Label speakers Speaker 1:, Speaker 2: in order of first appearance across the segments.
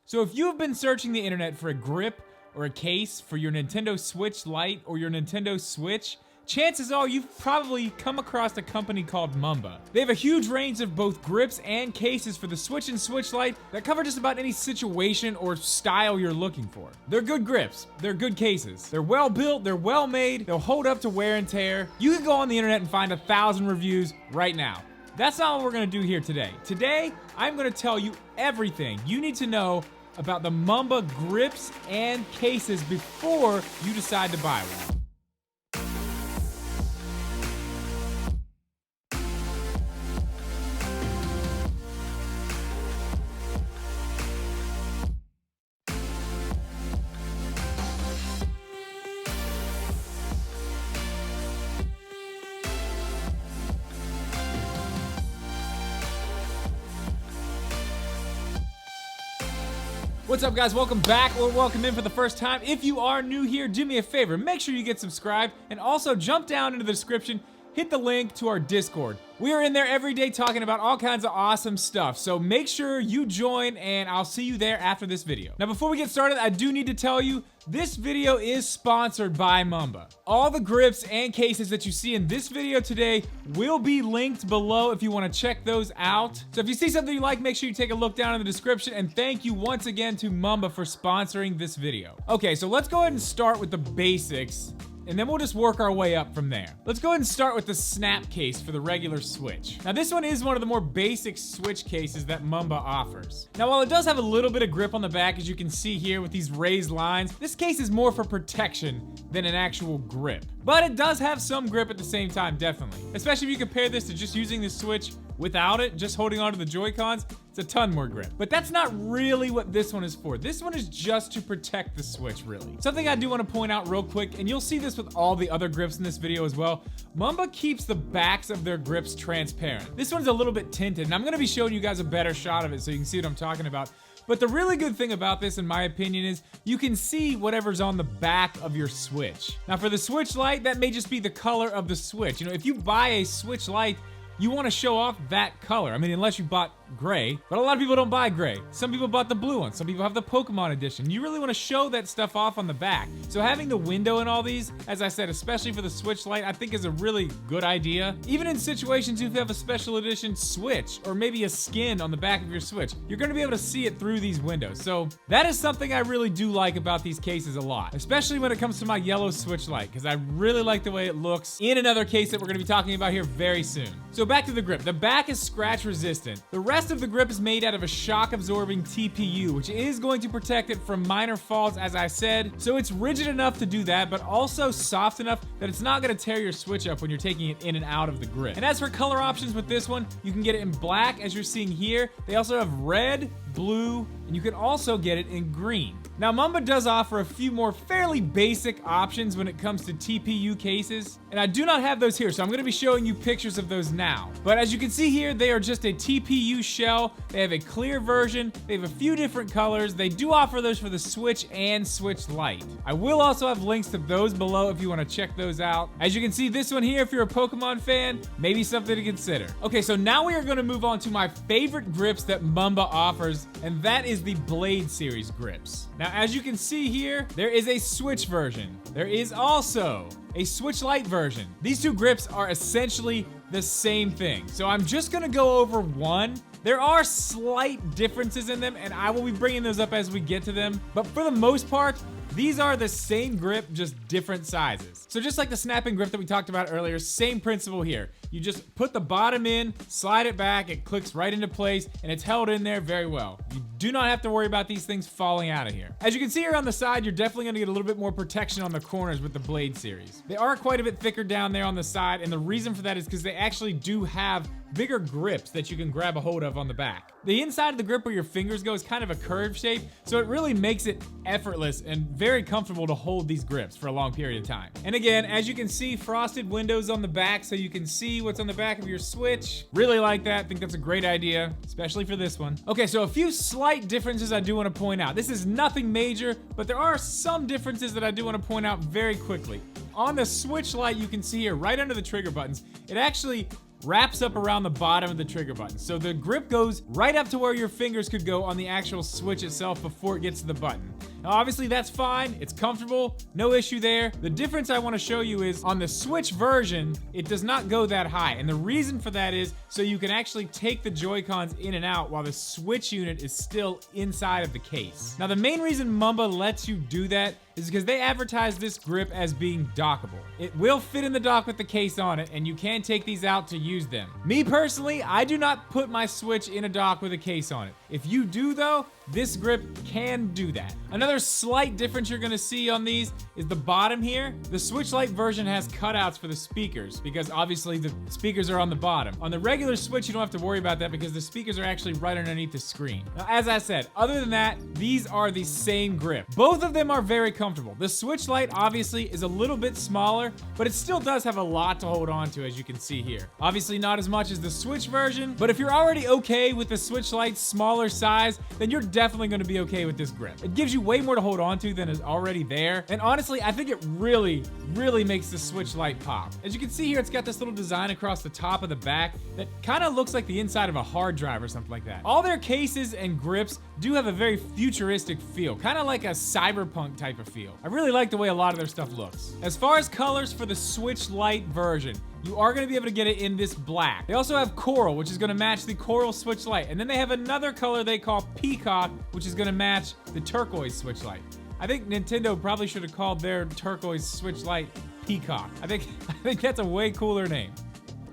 Speaker 1: So if you have been searching the internet for a grip or a case for your Nintendo Switch Lite or your Nintendo Switch, chances are you've probably come across a company called Mumba. They have a huge range of both grips and cases for the Switch and Switch Lite that cover just about any situation or style you're looking for. They're good grips, they're good cases. They're well built, they're well made, they'll hold up to wear and tear. You can go on the internet and find 1,000 reviews right now. That's not what we're gonna do here today. Today, I'm gonna tell you everything you need to know about the Mumba grips and cases before you decide to buy one. What's up, guys? Welcome back or welcome in for the first time. If you are new here, do me a favor, make sure you get subscribed and also jump down into the description, hit the link to our Discord. We are in there every day talking about all kinds of awesome stuff, so make sure you join and I'll see you there after this video. Now, before we get started, I do need to tell you, this video is sponsored by Mumba. All the grips and cases that you see in this video today will be linked below if you want to check those out. So if you see something you like, make sure you take a look down in the description, and thank you once again to Mumba for sponsoring this video. Okay, so let's go ahead and start with the basics, and then we'll just work our way up from there. Let's go ahead and start with the snap case for the regular Switch. Now, this one is one of the more basic Switch cases that Mumba offers. Now, while it does have a little bit of grip on the back, as you can see here with these raised lines, this case is more for protection than an actual grip. But it does have some grip at the same time, definitely. Especially if you compare this to just using the Switch without it, just holding onto the Joy-Cons, it's a ton more grip. But that's not really what this one is for. This one is just to protect the Switch, really. Something I do want to point out real quick, and you'll see this with all the other grips in this video as well, Mumba keeps the backs of their grips transparent. This one's a little bit tinted, and I'm gonna be showing you guys a better shot of it so you can see what I'm talking about. But the really good thing about this, in my opinion, is you can see whatever's on the back of your Switch. Now, for the Switch Lite, that may just be the color of the Switch. You know, if you buy a Switch Lite, you want to show off that color. I mean, unless you bought gray, but a lot of people don't buy gray. Some people bought the blue one. Some people have the Pokemon edition. You really want to show that stuff off on the back. So having the window in all these, as I said, especially for the Switch Lite, I think is a really good idea. Even in situations if you have a special edition Switch or maybe a skin on the back of your Switch, you're going to be able to see it through these windows. So that is something I really do like about these cases a lot, especially when it comes to my yellow Switch Lite, because I really like the way it looks in another case that we're going to be talking about here very soon. So back to the grip. The back is scratch resistant. The rest of the grip is made out of a shock absorbing TPU, which is going to protect it from minor falls, as I said. So it's rigid enough to do that, but also soft enough that it's not going to tear your Switch up when you're taking it in and out of the grip. And as for color options with this one, you can get it in black, as you're seeing here. They also have red, blue, and you can also get it in green. Now, Mumba does offer a few more fairly basic options when it comes to TPU cases, and I do not have those here, so I'm going to be showing you pictures of those now. But as you can see here, they are just a TPU shell. They have a clear version. They have a few different colors. They do offer those for the Switch and Switch Lite. I will also have links to those below if you want to check those out. As you can see, this one here, if you're a Pokemon fan, maybe something to consider. Okay, so now we are going to move on to my favorite grips that Mumba offers, and that is the Blade series grips. Now, as you can see here, there is a Switch version. There is also a Switch Lite version. These two grips are essentially the same thing. So I'm just gonna go over one. There are slight differences in them, and I will be bringing those up as we get to them. But for the most part, these are the same grip, just different sizes. So just like the snapping grip that we talked about earlier, same principle here. You just put the bottom in, slide it back, it clicks right into place, and it's held in there very well. You do not have to worry about these things falling out of here. As you can see here on the side, you're definitely gonna get a little bit more protection on the corners with the Blade series. They are quite a bit thicker down there on the side, and the reason for that is because they actually do have bigger grips that you can grab a hold of on the back. The inside of the grip where your fingers go is kind of a curved shape, so it really makes it effortless and very comfortable to hold these grips for a long period of time. And again, as you can see, frosted windows on the back so you can see what's on the back of your Switch. Really like that. I think that's a great idea, especially for this one. Okay, so a few slight differences I do want to point out. This is nothing major, but there are some differences that I do want to point out very quickly. On the Switch Lite, you can see here right under the trigger buttons, it actually wraps up around the bottom of the trigger button. So the grip goes right up to where your fingers could go on the actual Switch itself before it gets to the button. Now, obviously that's fine, it's comfortable, no issue there. The difference I wanna show you is on the Switch version, it does not go that high. And the reason for that is so you can actually take the Joy-Cons in and out while the Switch unit is still inside of the case. Now, the main reason Mumba lets you do that is because they advertise this grip as being dockable. It will fit in the dock with the case on it, and you can take these out to use them. Me personally, I do not put my Switch in a dock with a case on it. If you do though, this grip can do that. Another slight difference you're gonna see on these is the bottom here. The Switch Lite version has cutouts for the speakers because obviously the speakers are on the bottom. On the regular Switch, you don't have to worry about that because the speakers are actually right underneath the screen. Now, as I said, other than that, these are the same grip. Both of them are very comfortable. The Switch Lite obviously is a little bit smaller, but it still does have a lot to hold on to, as you can see here. Obviously not as much as the Switch version, but if you're already okay with the Switch Lite's smaller size, then you're definitely gonna be okay with this grip. It gives you way more to hold on to than is already there. And honestly, I think it really makes the Switch Lite pop. As you can see here, it's got this little design across the top of the back that kind of looks like the inside of a hard drive or something like that. All their cases and grips do have a very futuristic feel, kind of like a cyberpunk type of feel. I really like the way a lot of their stuff looks. As far as colors for the Switch Lite version, you are gonna be able to get it in this black. They also have coral, which is gonna match the coral Switch Lite. And then they have another color they call peacock, which is gonna match the turquoise Switch Lite. I think Nintendo probably should have called their turquoise Switch Lite peacock. I think that's a way cooler name.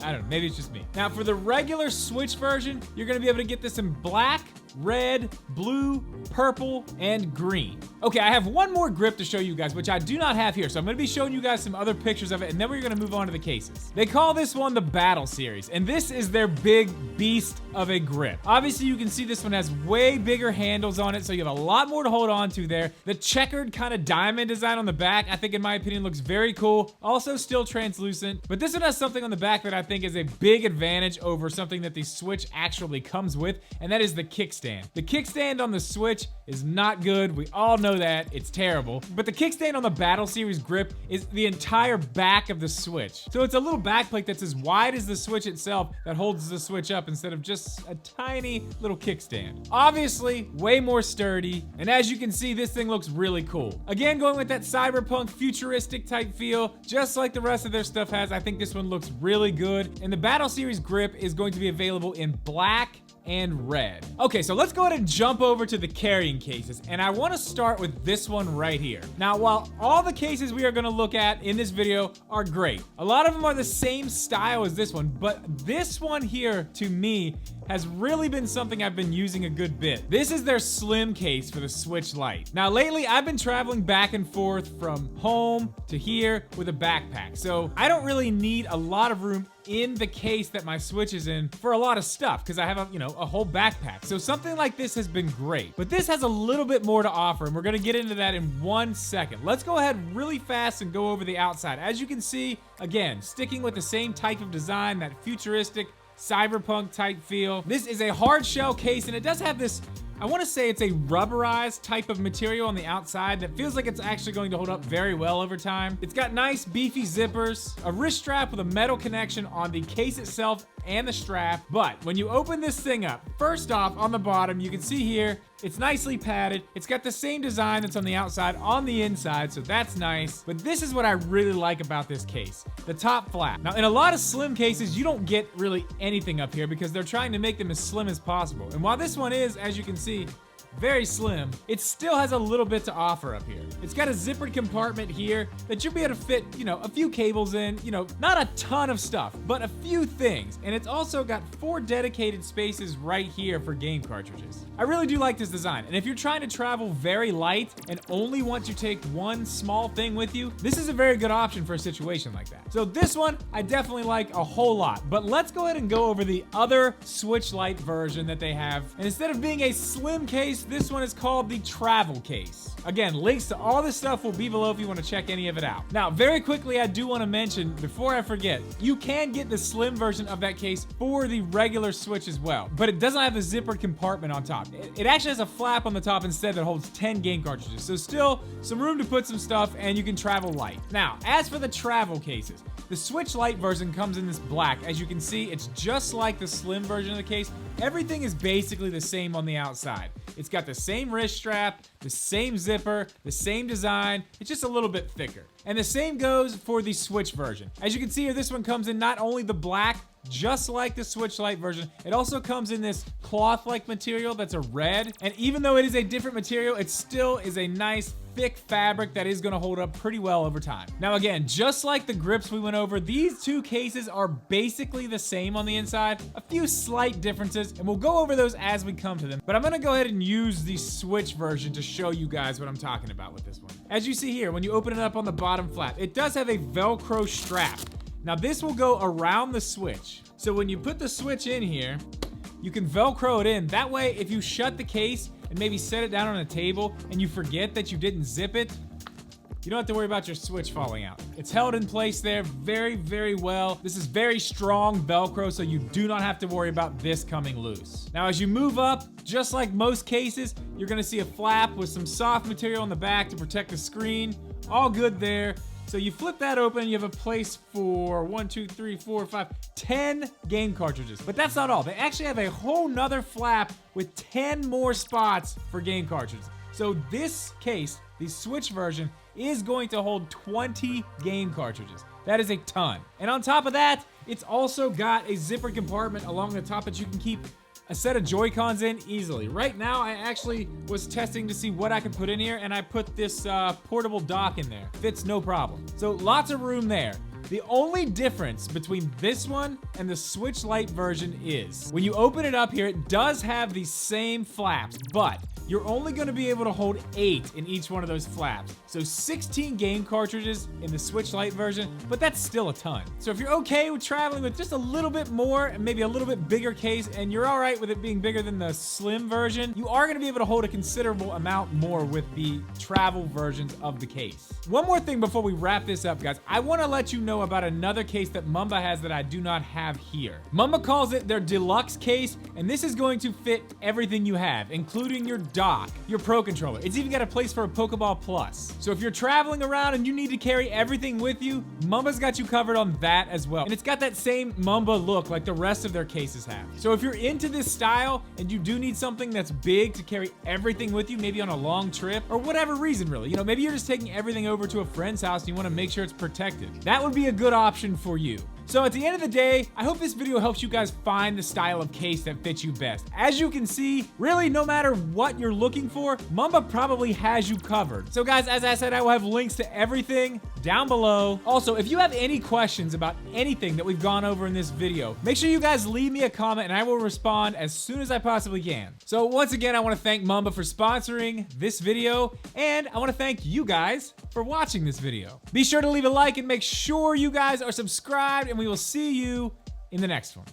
Speaker 1: I don't know, maybe it's just me. Now for the regular Switch version, you're gonna be able to get this in black, red, blue, purple, and green. Okay, I have one more grip to show you guys, which I do not have here, so I'm gonna be showing you guys some other pictures of it, and then we're gonna move on to the cases. They call this one the Battle Series, and this is their big beast of a grip. Obviously, you can see this one has way bigger handles on it, so you have a lot more to hold on to there. The checkered kind of diamond design on the back, I think in my opinion, looks very cool. Also still translucent, but this one has something on the back that I think is a big advantage over something that the Switch actually comes with, and that is the kickstand. The kickstand on the Switch is not good. We all know that. It's terrible. But the kickstand on the Battle Series grip is the entire back of the Switch. So it's a little backplate that's as wide as the Switch itself that holds the Switch up instead of just a tiny little kickstand. Obviously, way more sturdy. And as you can see, this thing looks really cool. Again, going with that cyberpunk futuristic type feel, just like the rest of their stuff has, I think this one looks really good. And the Battle Series grip is going to be available in black and red. Okay, so let's go ahead and jump over to the carrying cases, and I want to start with this one right here. Now, while all the cases we are going to look at in this video are great, a lot of them are the same style as this one, but this one here, to me, has really been something I've been using a good bit. This is their slim case for the Switch Lite. Now, lately, I've been traveling back and forth from home to here with a backpack, so I don't really need a lot of room in the case that my Switch is in for a lot of stuff because I have a whole backpack. So something like this has been great, but this has a little bit more to offer, and we're gonna get into that in 1 second. Let's go ahead really fast and go over the outside. As you can see, again, sticking with the same type of design, that futuristic cyberpunk type feel. This is a hard shell case, and it does have this, I want to say it's a rubberized type of material on the outside that feels like it's actually going to hold up very well over time. It's got nice beefy zippers, a wrist strap with a metal connection on the case itself and the strap. But when you open this thing up, first off, on the bottom, you can see here, it's nicely padded. It's got the same design that's on the outside on the inside, so that's nice. But this is what I really like about this case, the top flap. Now, in a lot of slim cases, you don't get really anything up here because they're trying to make them as slim as possible. And while this one is, as you can see, very slim, it still has a little bit to offer up here. It's got a zippered compartment here that you'll be able to fit, a few cables in, not a ton of stuff, but a few things. And it's also got 4 dedicated spaces right here for game cartridges. I really do like this design. And if you're trying to travel very light and only want to take one small thing with you, this is a very good option for a situation like that. So this one, I definitely like a whole lot. But let's go ahead and go over the other Switch Lite version that they have. And instead of being a slim case, this one is called the travel case. Again, links to all this stuff will be below if you want to check any of it out. Now, very quickly, I do want to mention, before I forget, you can get the slim version of that case for the regular Switch as well, but it doesn't have a zippered compartment on top. It actually has a flap on the top instead that holds 10 game cartridges, so still some room to put some stuff, and you can travel light. Now, as for the travel cases, The Switch Lite version comes in this black. As you can see, it's just like the slim version of the case. Everything is basically the same on the outside. It's got the same wrist strap, the same zipper, the same design. It's just a little bit thicker. And the same goes for the Switch version. As you can see here, this one comes in not only the black, just like the Switch Lite version, it also comes in this cloth-like material that's a red. And even though it is a different material, it still is a nice thick fabric that is gonna hold up pretty well over time. Now again, just like the grips we went over, these two cases are basically the same on the inside, a few slight differences, and we'll go over those as we come to them. But I'm gonna go ahead and use the Switch version to show you guys what I'm talking about with this one. As you see here, when you open it up on the bottom flap, it does have a Velcro strap. Now this will go around the Switch. So when you put the Switch in here, you can Velcro it in. That way, if you shut the case and maybe set it down on a table and you forget that you didn't zip it, you don't have to worry about your Switch falling out. It's held in place there very, very well. This is very strong Velcro, so you do not have to worry about this coming loose. Now, as you move up, just like most cases, you're gonna see a flap with some soft material on the back to protect the screen. All good there. So you flip that open, you have a place for 10 game cartridges. But that's not all. They actually have a whole nother flap with 10 more spots for game cartridges. So this case, the Switch version, is going to hold 20 game cartridges. That is a ton. And on top of that, it's also got a zipper compartment along the top that you can keep a set of Joy-Cons in easily. Right now, I actually was testing to see what I could put in here, and I put this portable dock in there. Fits no problem. So lots of room there. The only difference between this one and the Switch Lite version is, when you open it up here, it does have the same flaps, but you're only gonna be able to hold 8 in each one of those flaps. So 16 game cartridges in the Switch Lite version, but that's still a ton. So if you're okay with traveling with just a little bit more and maybe a little bit bigger case, and you're all right with it being bigger than the slim version, you are gonna be able to hold a considerable amount more with the travel versions of the case. One more thing before we wrap this up, guys. I wanna let you know about another case that Mumba has that I do not have here. Mumba calls it their deluxe case, and this is going to fit everything you have, including your dock, your Pro Controller. It's even got a place for a Pokeball Plus. So if you're traveling around and you need to carry everything with you, Mumba's got you covered on that as well. And it's got that same Mumba look like the rest of their cases have. So if you're into this style and you do need something that's big to carry everything with you, maybe on a long trip or whatever reason really, you know, maybe you're just taking everything over to a friend's house and you want to make sure it's protected. That would be a good option for you. So at the end of the day, I hope this video helps you guys find the style of case that fits you best. As you can see, really no matter what you're looking for, Mumba probably has you covered. So guys, as I said, I will have links to everything down below. Also, if you have any questions about anything that we've gone over in this video, make sure you guys leave me a comment and I will respond as soon as I possibly can. So once again, I want to thank Mumba for sponsoring this video, and I want to thank you guys for watching this video. Be sure to leave a like and make sure you guys are subscribed, and we will see you in the next one.